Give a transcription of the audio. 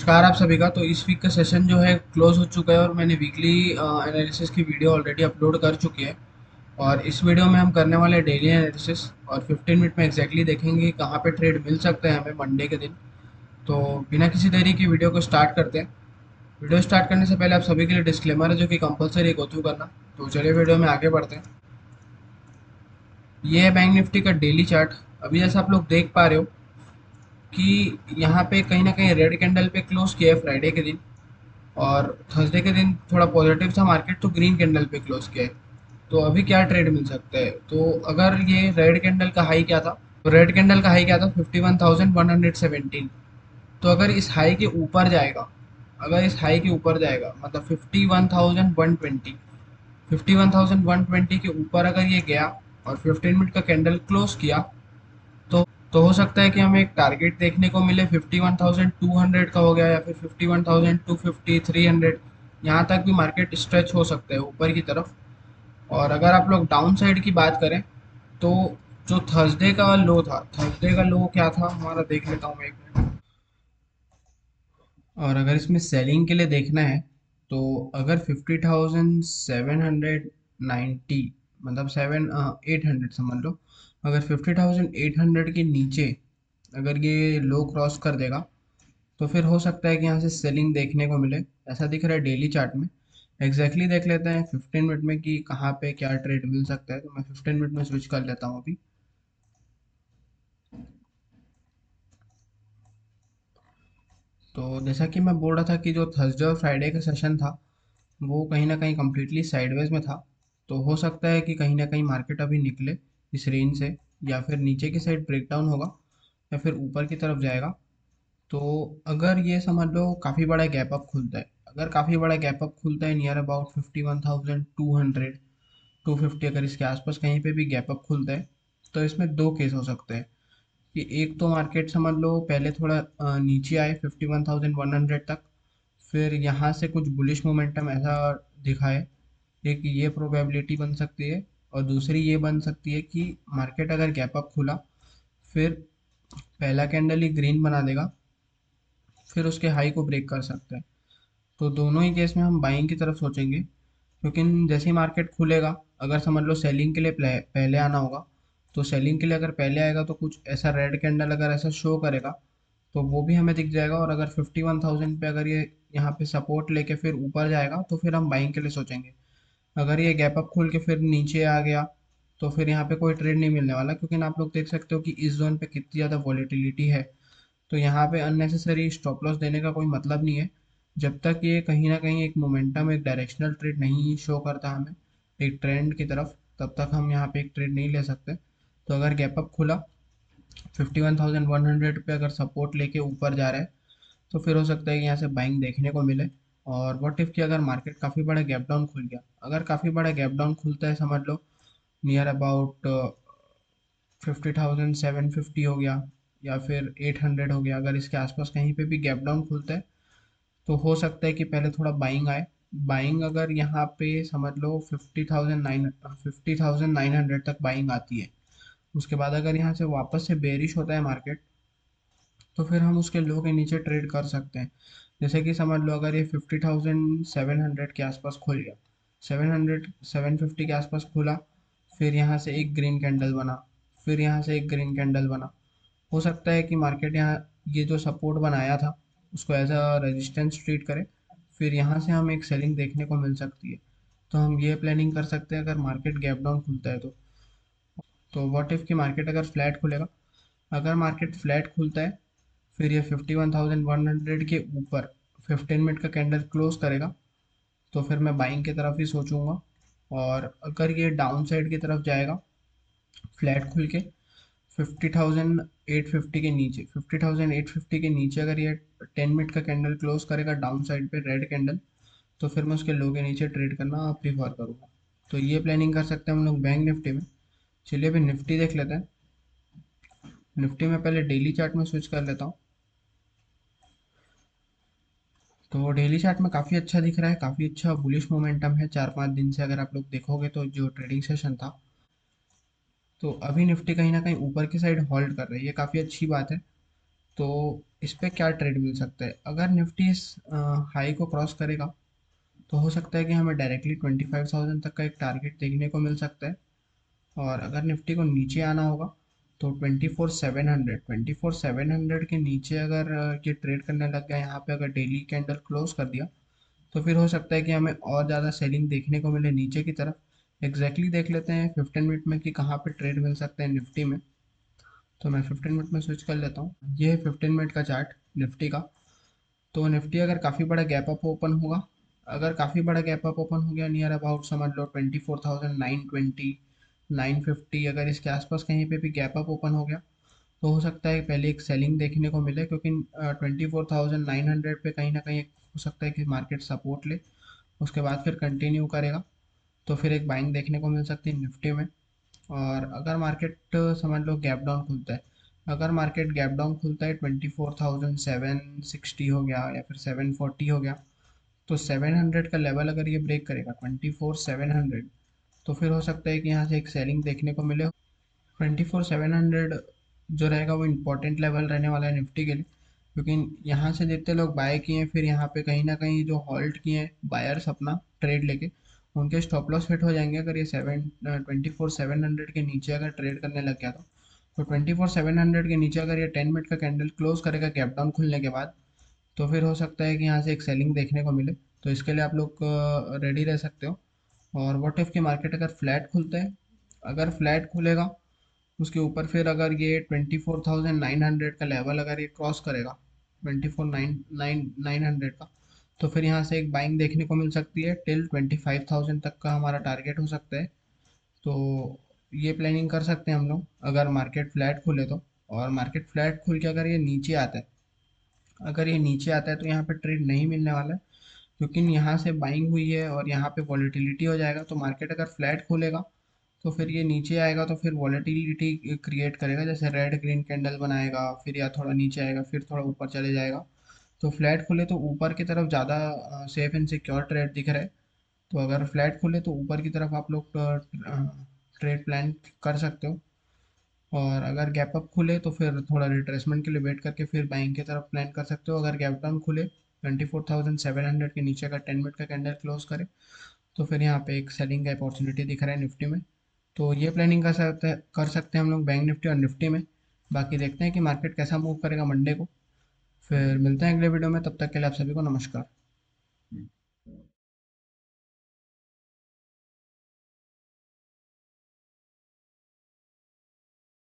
नमस्कार आप सभी का। तो इस वीक का सेशन जो है क्लोज हो चुका है और मैंने वीकली एनालिसिस की वीडियो ऑलरेडी अपलोड कर चुकी है। और इस वीडियो में हम करने वाले डेली एनालिसिस और 15 मिनट में एग्जैक्टली देखेंगे कहाँ पे ट्रेड मिल सकते हैं हमें मंडे के दिन। तो बिना किसी देरी की वीडियो को स्टार्ट करते हैं। वीडियो स्टार्ट करने से पहले आप सभी के लिए डिस्क्लेमर है जो कि कंपलसरी गो थ्रू करना। तो चलिए वीडियो में आगे बढ़ते हैं। ये है बैंक निफ्टी का डेली चार्ट। अभी जैसा आप लोग देख पा रहे हो कि यहाँ पे कहीं ना कहीं रेड कैंडल पे क्लोज किया है फ्राइडे के दिन। और थर्सडे के दिन थोड़ा पॉजिटिव था मार्केट, तो ग्रीन कैंडल पे क्लोज किया है। तो अभी क्या ट्रेड मिल सकता है? तो अगर ये रेड कैंडल का हाई क्या था, तो रेड कैंडल का हाई क्या था 51,117। तो अगर इस हाई के ऊपर जाएगा, अगर इस हाई के ऊपर जाएगा मतलब 51,120, 51,120 के ऊपर अगर ये गया और 15 मिनट का कैंडल क्लोज किया, तो हो सकता है कि हमें एक टारगेट देखने को मिले 51,200 का हो गया, या फिर 51,250, 300। यहाँ तक भी मार्केट स्ट्रेच हो सकता है ऊपर की तरफ। और अगर आप लोग डाउन साइड की बात करें, तो जो थर्सडे का लो था, थर्सडे का लो क्या था हमारा, देख लेता हूँ मैं एक मिनट। और अगर इसमें सेलिंग के लिए देखना है, तो अगर 50,790, मतलब 800 समझ लो। अगर 50,800 के नीचे अगर ये लो क्रॉस कर देगा, तो फिर हो सकता है कि यहाँ से सेलिंग देखने को मिले। ऐसा दिख रहा है डेली चार्ट में। एग्जैक्टली देख लेते हैं 15 मिनट में कि कहाँ पे क्या ट्रेड मिल सकता है। तो मैं 15 मिनट में स्विच कर लेता हूँ अभी। तो जैसा कि मैं बोल रहा था कि जो थर्सडे और फ्राइडे का सेशन था, वो कहीं ना कहीं कम्प्लीटली साइडवेज में था। तो हो सकता है कि कहीं ना कहीं मार्केट अभी निकले इस रेंज से, या फिर नीचे की साइड ब्रेकडाउन होगा, या फिर ऊपर की तरफ जाएगा। तो अगर ये समझ लो काफ़ी बड़ा गैप अप खुलता है, अगर काफ़ी बड़ा गैप अप खुलता है नियर अबाउट 51,200, 250, अगर इसके आसपास कहीं पे भी गैप अप खुलता है, तो इसमें दो केस हो सकते हैं। कि एक तो मार्केट समझ लो पहले थोड़ा नीचे आए 51,100 तक, फिर यहाँ से कुछ बुलिश मोमेंटम ऐसा दिखाए। एक ये प्रोबेबिलिटी बन सकती है। और दूसरी ये बन सकती है कि मार्केट अगर गैप अप खुला, फिर पहला कैंडल ही ग्रीन बना देगा, फिर उसके हाई को ब्रेक कर सकता है। तो दोनों ही केस में हम बाइंग की तरफ सोचेंगे। क्योंकि जैसे ही मार्केट खुलेगा, अगर समझ लो सेलिंग के लिए पहले आना होगा, तो सेलिंग के लिए अगर पहले आएगा तो कुछ ऐसा रेड कैंडल अगर ऐसा शो करेगा, तो वो भी हमें दिख जाएगा। और अगर 51,000 पे अगर ये यहाँ पे सपोर्ट लेके फिर ऊपर जाएगा, तो फिर हम बाइंग के लिए सोचेंगे। अगर ये गैप अप खुल के फिर नीचे आ गया, तो फिर यहाँ पे कोई ट्रेड नहीं मिलने वाला, क्योंकि आप लोग देख सकते हो कि इस जोन पे कितनी ज़्यादा वॉलीटिलिटी है। तो यहाँ पे अननेसेसरी स्टॉप लॉस देने का कोई मतलब नहीं है। जब तक ये कहीं ना कहीं एक मोमेंटम, एक डायरेक्शनल ट्रेड नहीं शो करता हमें एक ट्रेंड की तरफ, तब तक हम यहाँ पे एक ट्रेड नहीं ले सकते। तो अगर गैप अप खुला 51,100 पे, अगर सपोर्ट लेके ऊपर जा रहा है, तो फिर हो सकता है कि यहाँ से बाइंग देखने को मिले। और व्हाट इफ कि अगर मार्केट काफ़ी बड़ा गैप डाउन खुल गया, अगर काफ़ी बड़ा गैप डाउन खुलता है समझ लो नियर अबाउट 50,750 हो गया, या फिर 800 हो गया, अगर इसके आसपास कहीं पे भी गैप डाउन खुलता है, तो हो सकता है कि पहले थोड़ा बाइंग आए। बाइंग अगर यहाँ पे समझ लो 50,900 तक बाइंग आती है, उसके बाद अगर यहाँ से वापस से बेरिश होता है मार्केट, तो फिर हम उसके लो के नीचे ट्रेड कर सकते हैं। जैसे कि समझ लो अगर ये 50,700 के आसपास खुल गया, 750 के आसपास खुला, फिर यहाँ से एक ग्रीन कैंडल बना, फिर यहाँ से एक ग्रीन कैंडल बना, हो सकता है कि मार्केट यहाँ ये जो सपोर्ट बनाया था उसको एज अ रेजिस्टेंस ट्रीट करे, फिर यहाँ से हमें एक सेलिंग देखने को मिल सकती है। तो हम ये प्लानिंग कर सकते हैं अगर मार्केट गैप डाउन खुलता है तो। तो व्हाट इफ कि मार्केट अगर फ्लैट खुलेगा, अगर मार्केट फ्लैट खुलता है, फिर ये 51,100 के ऊपर 15 मिनट का कैंडल क्लोज करेगा, तो फिर मैं बाइंग की तरफ ही सोचूंगा। और अगर ये डाउन साइड की तरफ जाएगा फ्लैट खुल के 50,850 के नीचे, 50,850 के नीचे अगर ये 10 मिनट का कैंडल क्लोज करेगा डाउन साइड पे रेड कैंडल, तो फिर मैं उसके लो के नीचे ट्रेड करना प्रीफर करूँगा। तो ये प्लानिंग कर सकते हैं हम लोग बैंक निफ्टी में। चलिए अभी निफ्टी देख लेते हैं। निफ्टी में पहले डेली चार्ट में स्विच कर लेता हूँ। तो डेली चार्ट में काफ़ी अच्छा दिख रहा है, काफ़ी अच्छा बुलिश मोमेंटम है 4-5 दिन से। अगर आप लोग देखोगे तो जो ट्रेडिंग सेशन था, तो अभी निफ्टी कहीं ना कहीं ऊपर की साइड होल्ड कर रही है, ये काफ़ी अच्छी बात है। तो इस पे क्या ट्रेड मिल सकता है? अगर निफ्टी इस हाई को क्रॉस करेगा तो हो सकता है कि हमें डायरेक्टली 25,000 तक का एक टारगेट देखने को मिल सकता है। और अगर निफ्टी को नीचे आना होगा तो 24,700 के नीचे अगर ये ट्रेड करने लग गया, यहाँ पे अगर डेली कैंडल क्लोज कर दिया तो फिर हो सकता है कि हमें और ज़्यादा सेलिंग देखने को मिले नीचे की तरफ। देख लेते हैं 15 मिनट में कि कहाँ पे ट्रेड मिल सकते हैं निफ्टी में। तो मैं 15 मिनट में स्विच कर लेता हूँ। ये है 15 मिनट का चार्ट निफ्टी का। तो निफ्टी अगर काफ़ी बड़ा गैप अप ओपन हुआ, अगर काफ़ी बड़ा गैप अप ओपन हो गया नियर अबाउट समझ लो 24,920 950, अगर इसके आसपास कहीं पे भी गैप अप ओपन हो गया तो हो सकता है पहले एक सेलिंग देखने को मिले, क्योंकि 24,900 पे कहीं ना कहीं हो सकता है कि मार्केट सपोर्ट ले, उसके बाद फिर कंटिन्यू करेगा तो फिर एक बाइंग देखने को मिल सकती है निफ्टी में। और अगर मार्केट समझ लो गैप डाउन खुलता है, अगर मार्केट गैप डाउन खुलता है 24,760 हो गया या फिर 740 हो गया, तो 700 का लेवल अगर ये ब्रेक करेगा 24,700, तो फिर हो सकता है कि यहाँ से एक सेलिंग देखने को मिले। 24,700 जो रहेगा वो इम्पोर्टेंट लेवल रहने वाला है निफ्टी के लिए, क्योंकि यहाँ से जितने लोग बाय किए हैं फिर यहाँ पे कहीं ना कहीं जो हॉल्ट किए हैं बायर्स अपना ट्रेड लेके, उनके स्टॉप लॉस हिट हो जाएंगे अगर ये 24,700 के नीचे अगर ट्रेड करने लग गया तो 24,700 के नीचे अगर ये 10 मिनट का कैंडल क्लोज करेगा गैप डाउन खुलने के बाद, तो फिर हो सकता है कि यहाँ से एक सेलिंग देखने को मिले। तो इसके लिए आप लोग रेडी रह सकते हो। और व्हाट इफ की मार्केट अगर फ्लैट खुलता है, अगर फ्लैट खुलेगा उसके ऊपर फिर अगर ये 24,900 का लेवल अगर ये क्रॉस करेगा, 24,900 का, तो फिर यहाँ से एक बाइंग देखने को मिल सकती है टिल 25,000 तक का हमारा टारगेट हो सकता है। तो ये प्लानिंग कर सकते हैं हम लोग अगर मार्केट फ्लैट खुले तो। और मार्केट फ्लैट खुल के अगर ये नीचे आता है, अगर ये नीचे आता है तो यहाँ पे ट्रेड नहीं मिलने वाला है, क्योंकि यहाँ से बाइंग हुई है और यहाँ पे वॉलेटिलिटी हो जाएगा। तो मार्केट अगर फ्लैट खुलेगा तो फिर ये नीचे आएगा तो फिर वॉलेटिलिटी क्रिएट करेगा, जैसे रेड ग्रीन कैंडल बनाएगा, फिर या थोड़ा नीचे आएगा फिर थोड़ा ऊपर चले जाएगा। तो फ्लैट खुले तो ऊपर की तरफ ज़्यादा सेफ एंड सिक्योर ट्रेड दिख रहा है। तो अगर फ्लैट खुले तो ऊपर की तरफ आप लोग ट्रेड प्लान कर सकते हो। और अगर गैप अप खुले तो फिर थोड़ा रिट्रेसमेंट के लिए वेट करके फिर बाइंग की तरफ प्लान कर सकते हो। अगर गैप डाउन खुले 24,700 के नीचे अगर 10 मिनट का कैंडल क्लोज करे तो फिर यहाँ पे एक सेलिंग का अपॉर्चुनिटी दिख रहा है निफ्टी में। तो ये प्लानिंग कर सकते हैं हम लोग बैंक निफ्टी और निफ्टी में। बाकी देखते हैं कि मार्केट कैसा मूव करेगा मंडे को। फिर मिलते हैं अगले वीडियो में, तब तक के लिए आप सभी को नमस्कार।